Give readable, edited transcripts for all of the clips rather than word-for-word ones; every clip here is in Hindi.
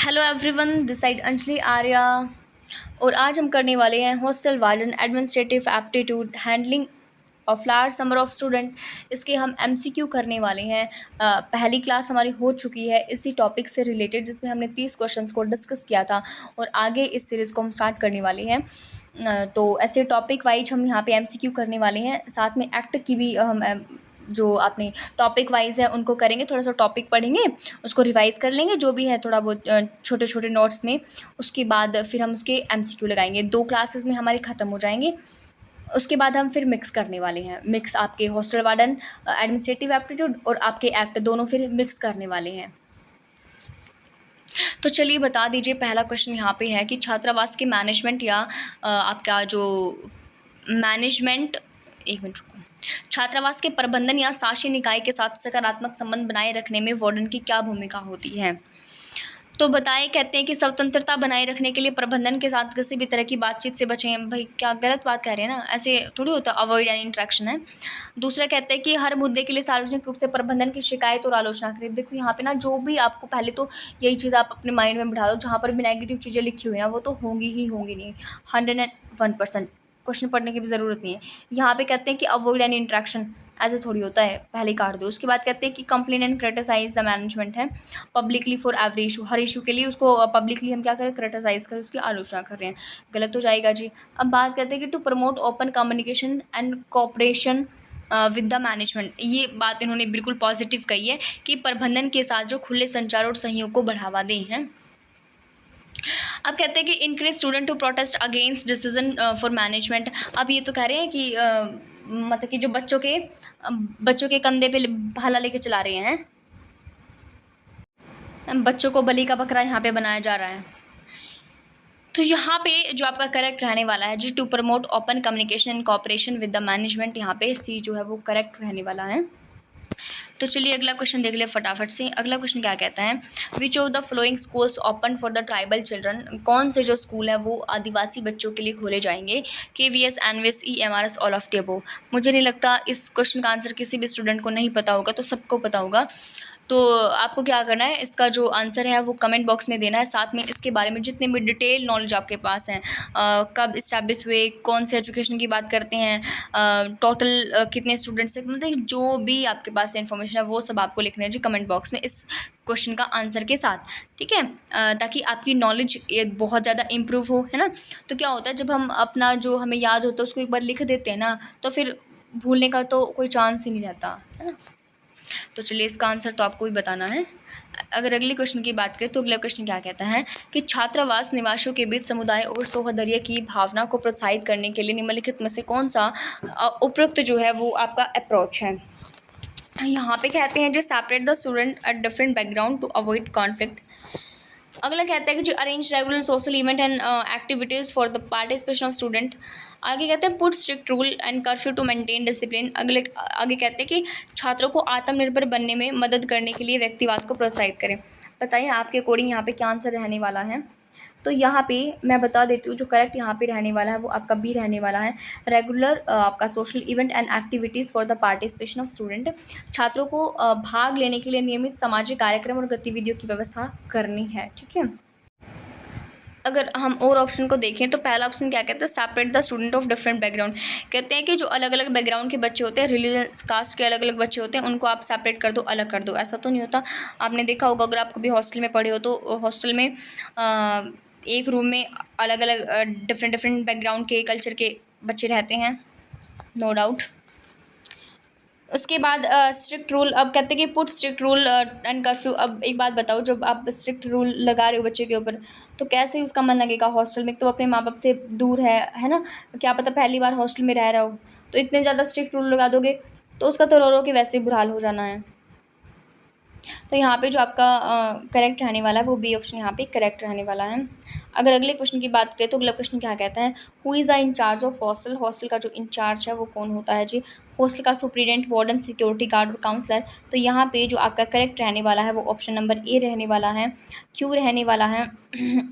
Hello everyone, this side Anjali Arya. और आज हम करने वाले हैं hostel warden administrative aptitude handling of large number of student. इसके हम एमसीक्यू करने वाले हैं। पहली क्लास हमारी हो चुकी है इसी टॉपिक से रिलेटेड, जिसमें हमने 30 क्वेश्चंस को डिस्कस किया था और आगे इस सीरीज़ को हम स्टार्ट करने वाले हैं। तो ऐसे टॉपिक वाइज हम यहाँ पे एमसीक्यू करने वाले हैं, साथ में एक्ट की भी हम जो आपने टॉपिक वाइज है उनको करेंगे। थोड़ा सा टॉपिक पढ़ेंगे, उसको रिवाइज़ कर लेंगे जो भी है थोड़ा बहुत छोटे छोटे नोट्स में। उसके बाद फिर हम उसके एमसीक्यू लगाएंगे। 2 क्लासेस में हमारे ख़त्म हो जाएंगे। उसके बाद हम फिर मिक्स करने वाले हैं। मिक्स आपके हॉस्टल वार्डन एडमिनिस्ट्रेटिव एप्टीट्यूड और आपके एक्ट दोनों फिर मिक्स करने वाले हैं। तो चलिए बता दीजिए, पहला क्वेश्चन यहाँ पे है कि छात्रावास के मैनेजमेंट या आपका जो मैनेजमेंट, एक मिनट रुको, छात्रावास के प्रबंधन या शासी निकाय के साथ सकारात्मक संबंध बनाए रखने में वार्डन की क्या भूमिका होती है। तो बताएं, कहते हैं कि स्वतंत्रता बनाए रखने के लिए प्रबंधन के साथ किसी भी तरह की बातचीत से बचें। भाई क्या गलत बात कह रहे हैं ना, ऐसे थोड़ी होता, अवॉइड एनी इंट्रैक्शन है। दूसरा कहते हैं कि हर मुद्दे के लिए सार्वजनिक रूप से प्रबंधन की शिकायत और आलोचना करें। देखो यहाँ पे ना, जो भी आपको पहले तो यही चीज़ आप अपने माइंड में बिठा लो, जहाँ पर भी नेगेटिव चीज़ें लिखी हुई हैं वो तो होंगी ही होंगी नहीं। 101% क्वेश्चन पढ़ने की भी ज़रूरत नहीं है। यहाँ पे कहते हैं कि अवॉइड एनी इंट्रैक्शन, ऐसे थोड़ी होता है, पहले ही काट दो। उसके बाद कहते हैं कि complain and criticise the management है पब्लिकली फॉर एवरी इशू। हर इशू के लिए उसको पब्लिकली हम क्या करें, क्रिटिसाइज करें, उसकी आलोचना कर रहे हैं, गलत हो जाएगा जी। अब बात करते हैं कि to promote open communication and cooperation with the management. ये बात इन्होंने बिल्कुल पॉजिटिव कही है कि प्रबंधन के साथ जो खुले संचार और सहयोग को बढ़ावा दें हैं। अब कहते हैं कि encourage student to protest against decision for management. अब ये तो कह रहे हैं कि मतलब कि जो बच्चों के कंधे पे भाला लेके चला रहे हैं, बच्चों को बलि का बकरा यहाँ पे बनाया जा रहा है। तो यहाँ पे जो आपका करेक्ट रहने वाला है जी, to promote open communication and cooperation with the management, यहाँ पे सी जो है वो करेक्ट रहने वाला है। तो चलिए अगला क्वेश्चन देख ले फटाफट से। अगला क्वेश्चन क्या कहता है, which of the flowing schools open for the tribal children. कौन से जो स्कूल है वो आदिवासी बच्चों के लिए खोले जाएंगे। KVS, NVS, EMRS, all of the above. मुझे नहीं लगता इस क्वेश्चन का आंसर किसी भी स्टूडेंट को नहीं पता होगा, तो सबको पता होगा। तो आपको क्या करना है, इसका जो आंसर है वो कमेंट बॉक्स में देना है, साथ में इसके बारे में जितने भी डिटेल नॉलेज आपके पास हैं, कब इस्टेब्लिश हुए, कौन से एजुकेशन की बात करते हैं, टोटल कितने स्टूडेंट्स हैं, मतलब जो भी आपके पास इन्फॉर्मेशन है वो सब आपको लिखना है जी कमेंट बॉक्स में इस क्वेश्चन का आंसर के साथ, ठीक है। ताकि आपकी नॉलेज बहुत ज़्यादा इम्प्रूव हो, है ना। तो क्या होता है, जब हम अपना जो हमें याद होता है उसको एक बार लिख देते हैं ना, तो फिर भूलने का तो कोई चांस ही नहीं रहता, है ना। तो चलिए इसका आंसर तो आपको ही बताना है। अगर अगले क्वेश्चन की बात करें तो अगला क्वेश्चन क्या कहता है कि छात्रावास निवासियों के बीच समुदाय और सौहार्द की भावना को प्रोत्साहित करने के लिए निम्नलिखित में से कौन सा उपयुक्त जो है वो आपका अप्रोच है। यहाँ पे कहते हैं जो separate the student at different background to avoid conflict. अगला कहता है कि जो arrange regular social event and activities for the participation of student. आगे कहते हैं put strict rule and curfew to maintain discipline. आगे कहते हैं कि छात्रों को आत्मनिर्भर बनने में मदद करने के लिए व्यक्तिवाद को प्रोत्साहित करें। बताइए आपके अकॉर्डिंग यहाँ पे क्या आंसर रहने वाला है। तो यहाँ पे मैं बता देती हूँ, जो करेक्ट यहाँ पे रहने वाला है वो आपका बी रहने वाला है। रेगुलर आपका social event and activities for the participation of student. छात्रों को भाग लेने के लिए नियमित सामाजिक कार्यक्रम और गतिविधियों की व्यवस्था करनी है, ठीक है। अगर हम और ऑप्शन को देखें तो पहला ऑप्शन क्या कहता है, separate the student of different background. कहते हैं कि जो अलग अलग बैकग्राउंड के बच्चे होते हैं, रिलीजियस कास्ट के अलग अलग बच्चे होते हैं, उनको आप सेपरेट कर दो, अलग कर दो। ऐसा तो नहीं होता। आपने देखा होगा, अगर आप कभी हॉस्टल में पढ़े हो तो हॉस्टल में एक रूम में अलग अलग डिफरेंट बैकग्राउंड के, कल्चर के बच्चे रहते हैं, नो डाउट। उसके बाद स्ट्रिक्ट रूल। अब कहते हैं कि put strict rule and curfew. अब एक बात बताओ, जब आप स्ट्रिक्ट रूल लगा रहे हो बच्चे के ऊपर, तो कैसे उसका मन लगेगा हॉस्टल में। तो अपने माँ बाप से दूर है ना, क्या पता पहली बार हॉस्टल में रह रहा हो, तो इतने ज़्यादा स्ट्रिक्ट रूल लगा दोगे तो उसका तो रो रो के वैसे ही बुरा हाल हो जाना है। तो यहाँ पे जो आपका करेक्ट रहने वाला है वो बी ऑप्शन यहाँ पे करेक्ट रहने वाला है। अगर अगले क्वेश्चन की बात करें तो अगला क्वेश्चन क्या कहता है, who is the incharge of hostel. Hostel का जो इंचार्ज है वो कौन होता है जी। हॉस्टल का सुप्रीडेंट, वार्डन, सिक्योरिटी गार्ड और काउंसलर। तो यहाँ पे जो आपका करेक्ट रहने वाला है वो ऑप्शन नंबर ए रहने वाला है। क्यों रहने वाला है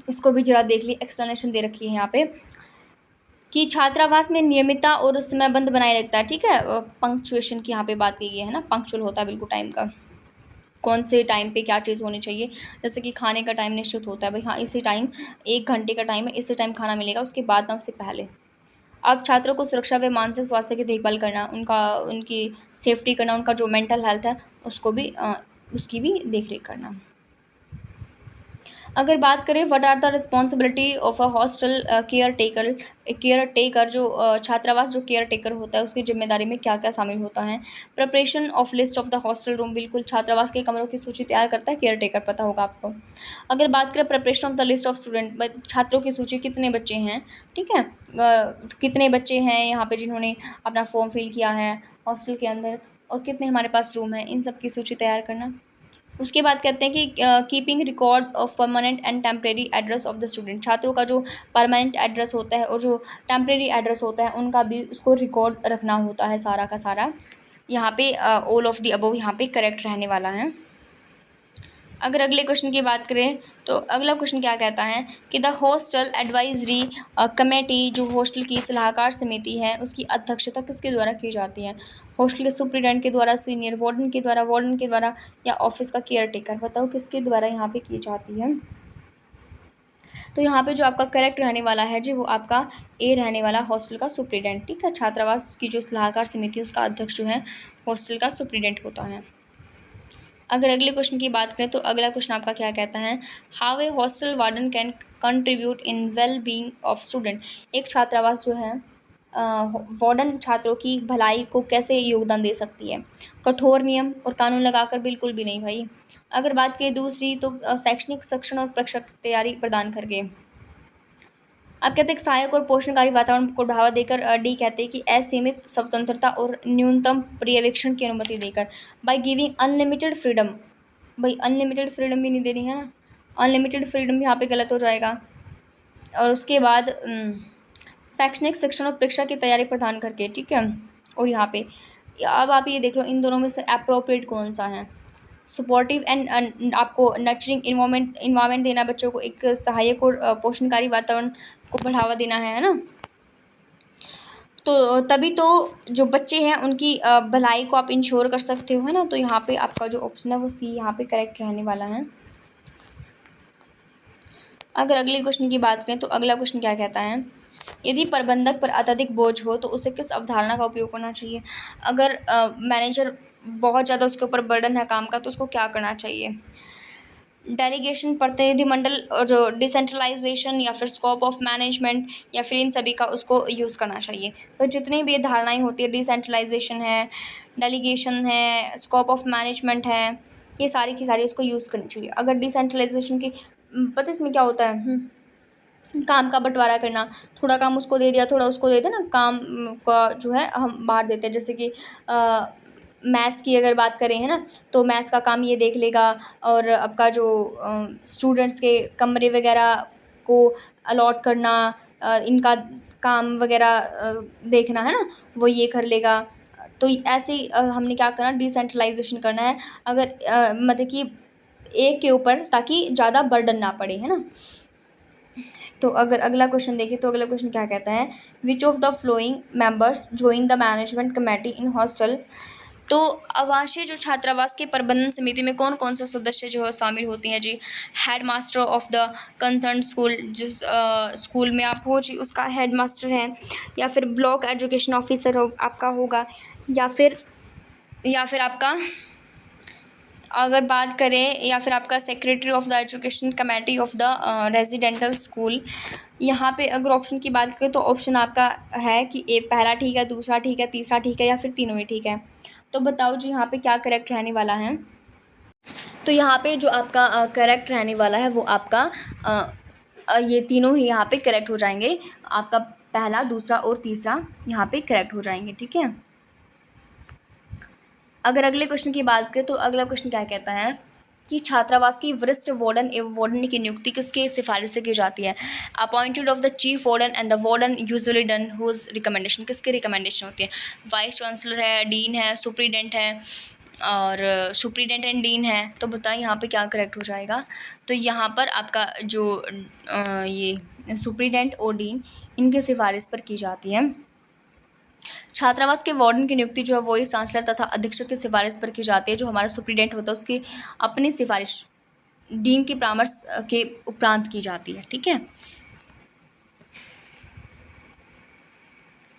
इसको भी जरा देख ली, एक्सप्लेनेशन दे रखी है यहाँ पे कि छात्रावास में नियमितता और समयबंद बनाए रखता है, ठीक है। पंक्चुएशन की यहाँ पे बात की गई है ना, पंक्चुअल होता है बिल्कुल टाइम का। कौन से टाइम पे क्या चीज़ होनी चाहिए। जैसे कि खाने का टाइम निश्चित होता है, भाई हाँ इसी टाइम 1 घंटे का टाइम है, इसी टाइम खाना मिलेगा, उसके बाद ना उससे पहले। अब छात्रों को सुरक्षा व मानसिक स्वास्थ्य की देखभाल करना, उनकी सेफ्टी करना, उनका जो मेंटल हेल्थ है उसको भी उसकी भी देख रेख करना। अगर बात करें what are the responsibility of a hostel caretaker, जो छात्रावास जो केयर टेकर होता है उसकी जिम्मेदारी में क्या क्या शामिल होता है। Preparation of list of the hostel room, बिल्कुल छात्रावास के कमरों की सूची तैयार करता है केयर टेकर, पता होगा आपको। अगर बात करें preparation of the list of student, छात्रों की सूची, कितने बच्चे हैं, ठीक है, कितने बच्चे हैं यहाँ पे जिन्होंने अपना फॉर्म फिल किया है हॉस्टल के अंदर, और कितने हमारे पास रूम है, इन सब की सूची तैयार करना। उसके बाद कहते हैं कि keeping record of permanent and temporary address of the student, छात्रों का जो परमानेंट एड्रेस होता है और जो टेम्प्रेरी एड्रेस होता है उनका भी उसको रिकॉर्ड रखना होता है सारा का सारा। यहाँ पे ऑल ऑफ द अबव यहाँ पे करेक्ट रहने वाला है। अगर अगले क्वेश्चन की बात करें तो अगला क्वेश्चन क्या कहता है कि द हॉस्टल एडवाइजरी कमेटी, जो हॉस्टल की सलाहकार समिति है उसकी अध्यक्षता किसके द्वारा की जाती है। हॉस्टल के सुप्रीडेंट के द्वारा, सीनियर वार्डन के द्वारा, वार्डन के द्वारा, या ऑफिस का केयर टेकर, बताओ किसके द्वारा यहाँ पे की जाती है। तो यहाँ पे जो आपका करेक्ट रहने वाला है जी वो आपका ए रहने वाला, हॉस्टल का सुप्रीडेंट, ठीक है। छात्रावास की जो सलाहकार समिति है उसका अध्यक्ष जो है हॉस्टल का सुप्रीडेंट होता है। अगर अगले क्वेश्चन की बात करें तो अगला क्वेश्चन आपका क्या कहता है, how a hostel warden can contribute in well being of student, एक छात्रावास जो है वार्डन छात्रों की भलाई को कैसे योगदान दे सकती है। कठोर नियम और कानून लगाकर, बिल्कुल भी नहीं भाई। अगर बात करें दूसरी तो शैक्षणिक शिक्षण और प्रशिक्षण तैयारी प्रदान करके। अब कहते हैं कि सहायक और पोषणकारी वातावरण को बढ़ावा देकर, डी कहते हैं कि असीमित स्वतंत्रता और न्यूनतम पर्यवेक्षण की अनुमति देकर, बाय गिविंग अनलिमिटेड फ्रीडम, भाई अनलिमिटेड फ्रीडम भी नहीं देनी है ना, अनलिमिटेड फ्रीडम भी यहाँ पे गलत हो जाएगा। और उसके बाद शैक्षणिक शिक्षण और परीक्षा की तैयारी प्रदान करके, ठीक है। और यहाँ पे अब आप ये देख लो इन दोनों में से अप्रोप्रिएट कौन सा है। सपोर्टिव एंड आपको नर्चरिंग इन्वायरमेंट देना, बच्चों को एक सहायक और पोषणकारी वातावरण को बढ़ावा देना है ना। तो तभी तो जो बच्चे हैं उनकी भलाई को आप इंश्योर कर सकते हो, है ना। तो यहाँ पे आपका जो ऑप्शन है वो सी यहाँ पे करेक्ट रहने वाला है। अगर अगले क्वेश्चन की बात करें तो अगला क्वेश्चन क्या कहता है, यदि प्रबंधक पर अत्यधिक बोझ हो तो उसे किस अवधारणा का उपयोग करना चाहिए। अगर मैनेजर बहुत ज़्यादा उसके ऊपर बर्डन है काम का तो उसको क्या करना चाहिए। डेलीगेशन, प्रतिनिधिमंडल, और डिसेंट्रलाइजेशन, या फिर स्कोप ऑफ मैनेजमेंट, या फिर इन सभी का उसको यूज़ करना चाहिए। तो जितनी भी ये धारणाएँ होती है, डिसेंट्रलाइजेशन है, डेलीगेशन है, स्कोप ऑफ मैनेजमेंट है, ये सारी की सारी उसको यूज़ करनी चाहिए। अगर डिसेंट्रलाइजेशन की पता है इसमें क्या होता है, काम का बंटवारा करना, थोड़ा काम उसको दे दिया थोड़ा उसको दे दिया ना, काम का जो है हम बांट देते हैं। जैसे कि मैथ्स की अगर बात करें, है ना, तो मैथ्स का काम ये देख लेगा, और आपका जो स्टूडेंट्स के कमरे वगैरह को अलॉट करना, इनका काम वगैरह देखना, है ना, वो ये कर लेगा। तो ऐसे ही हमने क्या करना, डिसेंट्रलाइजेशन करना है, अगर मतलब कि एक के ऊपर, ताकि ज़्यादा बर्डन ना पड़े, है ना। तो अगर अगला क्वेश्चन देखें तो अगला क्वेश्चन क्या कहता है, which of the flowing members join the management committee in hostel. तो आवासीय जो छात्रावास के प्रबंधन समिति में कौन कौन सा सदस्य जो है शामिल होती हैं जी। Head master of the concern school, जिस स्कूल में आप हो जी उसका हेड मास्टर है, या फिर ब्लॉक एजुकेशन ऑफिसर आपका होगा, या फिर आपका अगर बात करें, या फिर आपका secretary of the education committee of the residential school. यहाँ पे अगर ऑप्शन की बात करें तो ऑप्शन आपका है कि ए पहला ठीक है, दूसरा ठीक है, तीसरा ठीक है, या फिर तीनों ही ठीक है। तो बताओ जी यहाँ पे क्या करेक्ट रहने वाला है। तो यहाँ पे जो आपका करेक्ट रहने वाला है वो आपका ये तीनों ही यहाँ पे करेक्ट हो जाएंगे। आपका पहला, दूसरा और तीसरा यहाँ पे करेक्ट हो जाएंगे, ठीक है। अगर अगले क्वेश्चन की बात करें तो अगला क्वेश्चन क्या कहता है कि छात्रावास की वरिष्ठ वार्डन एवं वार्डन की नियुक्ति किसके सिफारिश से की जाती है। Appointed of the chief warden and the warden usually done whose recommendation, किसकी रिकमेंडेशन होती है। वाइस चांसलर है, डीन है, सुप्रीडेंट है, और सुप्रीडेंट एंड डीन है। तो बताएं यहाँ पे क्या करेक्ट हो जाएगा। तो यहाँ पर आपका जो ये सुप्रीडेंट और डीन, इनके सिफारिश पर की जाती है। छात्रावास के वार्डन की नियुक्ति जो है वो इस चांसलर तथा अधीक्षक की सिफारिश पर की जाती है। जो हमारा सुप्रीडेंट होता है उसकी अपनी सिफारिश डीन के परामर्श के उपरांत की जाती है। ठीक है,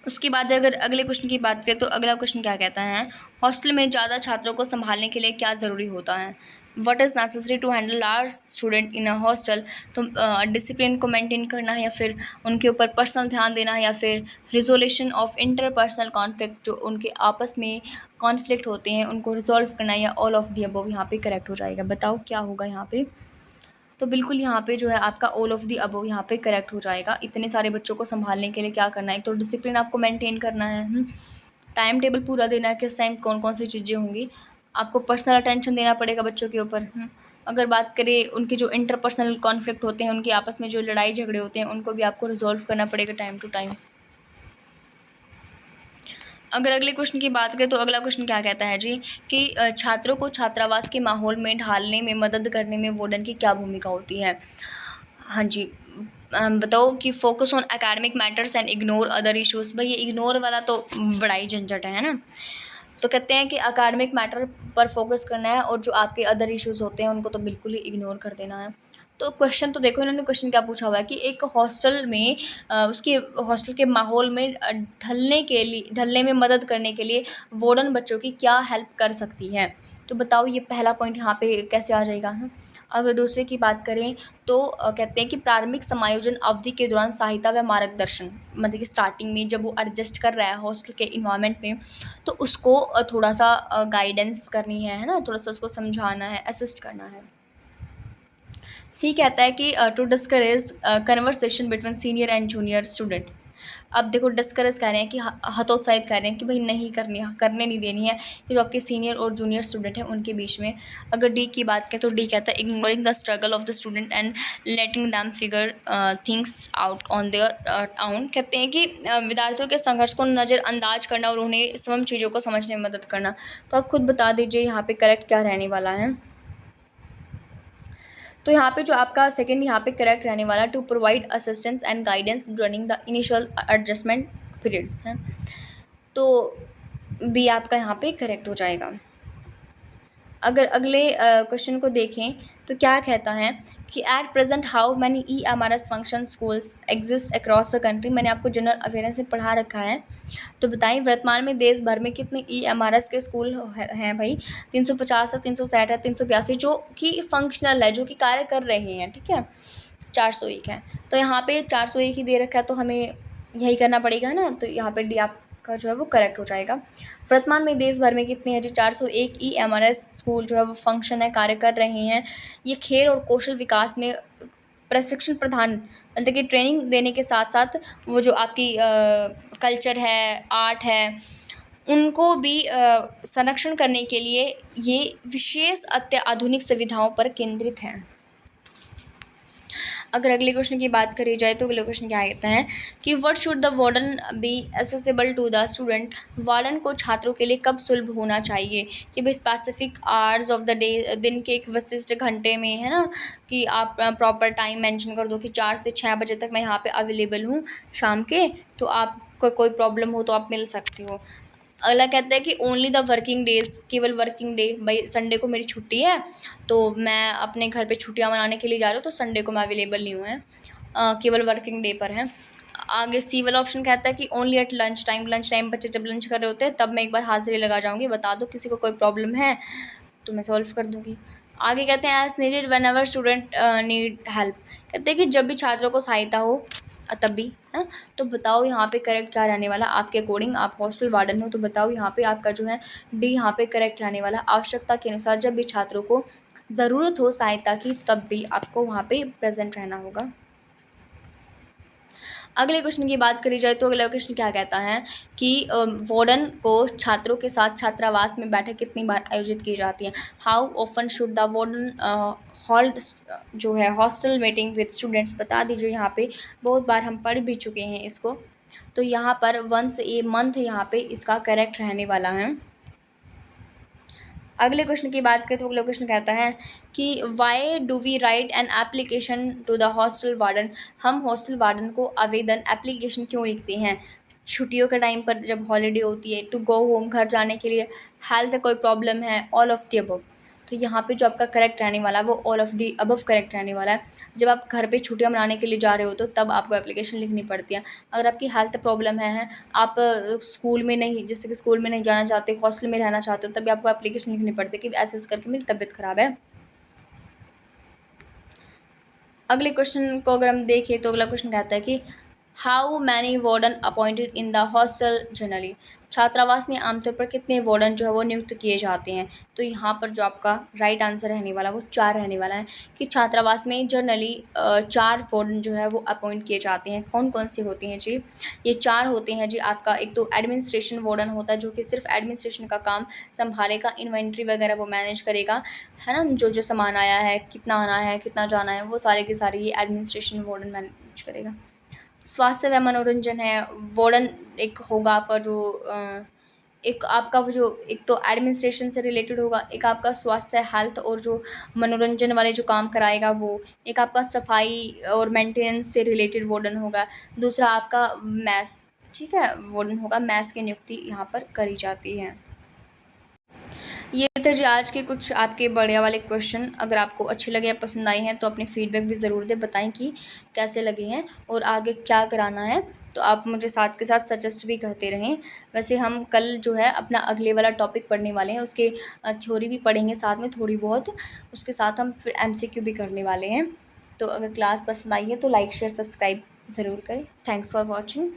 उसके बाद अगर अगले क्वेश्चन की बात करें तो अगला क्वेश्चन क्या कहता है, हॉस्टल में ज़्यादा छात्रों को संभालने के लिए क्या ज़रूरी होता है। What is necessary to handle large student in a hostel. तो डिसिप्लिन को मेंटेन करना है, या फिर उनके ऊपर पर्सनल ध्यान देना है, या फिर रिजोल्यूशन ऑफ इंटरपर्सनल कॉन्फ्लिक्ट, जो उनके आपस में कॉन्फ्लिक्ट होते हैं उनको रिजॉल्व करना है, या ऑल ऑफ दी अबव यहाँ पे करेक्ट हो जाएगा। बताओ क्या होगा यहाँ पे। तो बिल्कुल यहाँ पे जो है आपका ऑल ऑफ दी अबव यहाँ पे करेक्ट हो जाएगा। इतने सारे बच्चों को संभालने के लिए क्या करना है, तो डिसिप्लिन आपको मेंटेन करना है, टाइम टेबल पूरा देना है, किस टाइम कौन कौन सी चीज़ें होंगी, आपको पर्सनल अटेंशन देना पड़ेगा बच्चों के ऊपर। अगर बात करें उनके जो इंटरपर्सनल कॉन्फ्लिक्ट होते हैं, उनके आपस में जो लड़ाई झगड़े होते हैं, उनको भी आपको रिजॉल्व करना पड़ेगा टाइम टू टाइम। अगर अगले क्वेश्चन की बात करें तो अगला क्वेश्चन क्या कहता है जी, कि छात्रों को छात्रावास के माहौल में ढालने में मदद करने में वार्डन की क्या भूमिका होती है। हाँ जी, बताओ कि focus on academic matters and ignore other issues. भाई ये इग्नोर वाला तो बड़ा ही झंझट है ना। तो कहते हैं कि एकेडमिक मैटर पर फोकस करना है, और जो आपके अदर इश्यूज़ होते हैं उनको तो बिल्कुल ही इग्नोर कर देना है। तो क्वेश्चन तो देखो, इन्होंने क्वेश्चन क्या पूछा हुआ है कि एक हॉस्टल में उसके हॉस्टल के माहौल में ढलने में मदद करने के लिए वार्डन बच्चों की क्या हेल्प कर सकती है। तो बताओ ये पहला पॉइंट यहाँ पे कैसे आ जाएगा है। अगर दूसरे की बात करें तो कहते हैं कि प्रारंभिक समायोजन अवधि के दौरान सहायता व मार्गदर्शन, मतलब कि स्टार्टिंग में जब वो एडजस्ट कर रहा है हॉस्टल के इन्वायरमेंट में, तो उसको थोड़ा सा गाइडेंस करनी है ना, थोड़ा सा उसको समझाना है, असिस्ट करना है। सी कहता है कि to discourage conversation between senior and junior student. अब देखो डिस्करेज कह रहे हैं कि हतोत्साहित कर रहे हैं कि भाई नहीं करने नहीं देनी है कि जो आपके सीनियर और जूनियर स्टूडेंट हैं उनके बीच में। अगर डी की बात करें तो डी कहता है ignoring the struggle of the student and letting them figure things out on their own. कहते हैं कि विद्यार्थियों के संघर्ष को नज़रअंदाज करना और उन्हें स्वयं चीज़ों को समझने में मदद करना। तो आप खुद बता दीजिए यहाँ पे करेक्ट क्या रहने वाला है। तो यहाँ पे जो आपका सेकंड यहाँ पे करेक्ट रहने वाला, to provide assistance and guidance during the initial adjustment period है। तो बी आपका यहाँ पे करेक्ट हो जाएगा। अगर अगले क्वेश्चन को देखें तो क्या कहता है कि at present how many EMRS function schools exist across the country. मैंने आपको जनरल अवेयरनेस में पढ़ा रखा है, तो बताएं वर्तमान में देश भर में कितने EMRS के स्कूल हैं भाई। 350 है, 360 है, 382 जो कि फंक्शनल है, जो कि कार्य कर रहे हैं। ठीक है, 401 है। तो यहाँ पे 401 ही दे रखा है, तो हमें यही करना पड़ेगा ना। तो यहाँ पे डी आपका जो है वो करेक्ट हो जाएगा। वर्तमान में देश भर में कितने हैं जी, 401 EMRS स्कूल जो है वो फंक्शन है, कार्य कर रहे हैं। ये खेल और कौशल विकास में प्रशिक्षण प्रदान, मतलब कि ट्रेनिंग देने के साथ साथ वो जो आपकी कल्चर है, आर्ट है, उनको भी संरक्षण करने के लिए ये विशेष अत्याधुनिक सुविधाओं पर केंद्रित हैं। अगर अगले क्वेश्चन की बात करी जाए तो अगले क्वेश्चन क्या कहता है कि what should the warden be accessible to the student. Warden को छात्रों के लिए कब सुलभ होना चाहिए, कि भाई specific hours of the day, दिन के एक विशिष्ट घंटे में, है ना, कि आप प्रॉपर टाइम मेंशन कर दो कि 4 से 6 बजे तक मैं यहाँ पे अवेलेबल हूँ शाम के, तो आपको कोई प्रॉब्लम हो तो आप मिल सकते हो। अगला कहता है कि ओनली द वर्किंग डेज, केवल वर्किंग डे, भाई संडे को मेरी छुट्टी है तो मैं अपने घर पे छुट्टियां मनाने के लिए जा रही हूँ, तो संडे को मैं अवेलेबल नहीं हूँ, है केवल वर्किंग डे पर है। आगे सी वाला ऑप्शन कहता है कि only at lunch time, lunch time बच्चे जब लंच कर रहे होते हैं तब मैं एक बार हाजिरी लगा जाऊँगी, बता दो किसी को कोई प्रॉब्लम है तो मैं सॉल्व कर दूँगी। आगे कहते हैं as needed whenever student need help. कहते हैं कि जब भी छात्रों को सहायता हो तब भी, है। तो बताओ यहाँ पे करेक्ट क्या रहने वाला आपके अकॉर्डिंग। आप हॉस्टल वार्डन हो तो बताओ यहाँ पे आपका जो है डी यहाँ पे करेक्ट रहने वाला। आवश्यकता के अनुसार जब भी छात्रों को ज़रूरत हो सहायता की तब भी आपको वहाँ पे प्रेजेंट रहना होगा। अगले क्वेश्चन की बात करी जाए तो अगला क्वेश्चन क्या कहता है कि वार्डन को छात्रों के साथ छात्रावास में बैठक कितनी बार आयोजित की जाती है। How often should the warden hold जो है हॉस्टल मीटिंग विद स्टूडेंट्स। बता दीजिए यहाँ पे, बहुत बार हम पढ़ भी चुके हैं इसको। तो यहाँ पर वंस ए मंथ यहाँ पे इसका करेक्ट रहने वाला है। अगले क्वेश्चन की बात करें तो अगला क्वेश्चन कहता है कि why do we write an application to the hostel warden. हम हॉस्टल वार्डन को आवेदन एप्लीकेशन क्यों लिखते हैं। छुट्टियों के टाइम पर जब हॉलीडे होती है, टू गो होम, घर जाने के लिए, हेल्थ कोई प्रॉब्लम है, ऑल ऑफ द अबव। तो यहाँ पे जो आपका करेक्ट रहने वाला है वो all of the above correct रहने वाला है। जब आप घर पे छुट्टियाँ मनाने के लिए जा रहे हो तो तब आपको एप्लीकेशन लिखनी पड़ती है। अगर आपकी हेल्थ प्रॉब्लम है, आप स्कूल में नहीं, जैसे कि स्कूल में नहीं जाना चाहते, हॉस्टल में रहना चाहते हो, तभी आपको एप्लीकेशन लिखनी पड़ती है कि ऐसे करके मेरी तबीयत ख़राब है। अगले क्वेश्चन को अगर हम देखें तो अगला क्वेश्चन कहता है कि how many warden appointed in the hostel generally. छात्रावास में आमतौर पर कितने वार्डन जो है वो नियुक्त किए जाते हैं। तो यहाँ पर जो आपका राइट आंसर रहने वाला है वो 4 रहने वाला है कि छात्रावास में जनरली 4 वार्डन जो है वो अपॉइंट किए जाते हैं। कौन कौन से होते हैं जी? ये 4 होते हैं जी। आपका एक तो एडमिनिस्ट्रेशन वार्डन होता है जो कि सिर्फ एडमिनिस्ट्रेशन का काम संभालेगा, इन्वेंट्री वगैरह वो मैनेज करेगा, है ना, जो जो सामान आया है, कितना आना है, कितना जाना है, वो सारे के सारे ये एडमिनिस्ट्रेशन वार्डन मैनेज करेगा। स्वास्थ्य व मनोरंजन है, वार्डन एक होगा आपका जो एक आपका वो जो एक तो एडमिनिस्ट्रेशन से रिलेटेड होगा, एक आपका स्वास्थ्य हेल्थ और जो मनोरंजन वाले जो काम कराएगा वो, एक आपका सफाई और मेंटेनेंस से रिलेटेड वार्डन होगा, दूसरा आपका मैस, ठीक है, वार्डन होगा। मैस की नियुक्ति यहाँ पर करी जाती है। ये थे जी आज के कुछ आपके बढ़िया वाले क्वेश्चन। अगर आपको अच्छे लगे या पसंद आए हैं तो अपने फीडबैक भी ज़रूर दें, बताएं कि कैसे लगे हैं और आगे क्या कराना है। तो आप मुझे साथ के साथ सजेस्ट भी करते रहें। वैसे हम कल जो है अपना अगले वाला टॉपिक पढ़ने वाले हैं, उसके थ्योरी भी पढ़ेंगे साथ में थोड़ी बहुत, उसके साथ हम फिर MCQ भी करने वाले हैं। तो अगर क्लास पसंद आई है तो लाइक शेयर सब्सक्राइब ज़रूर करें। Thanks for watching.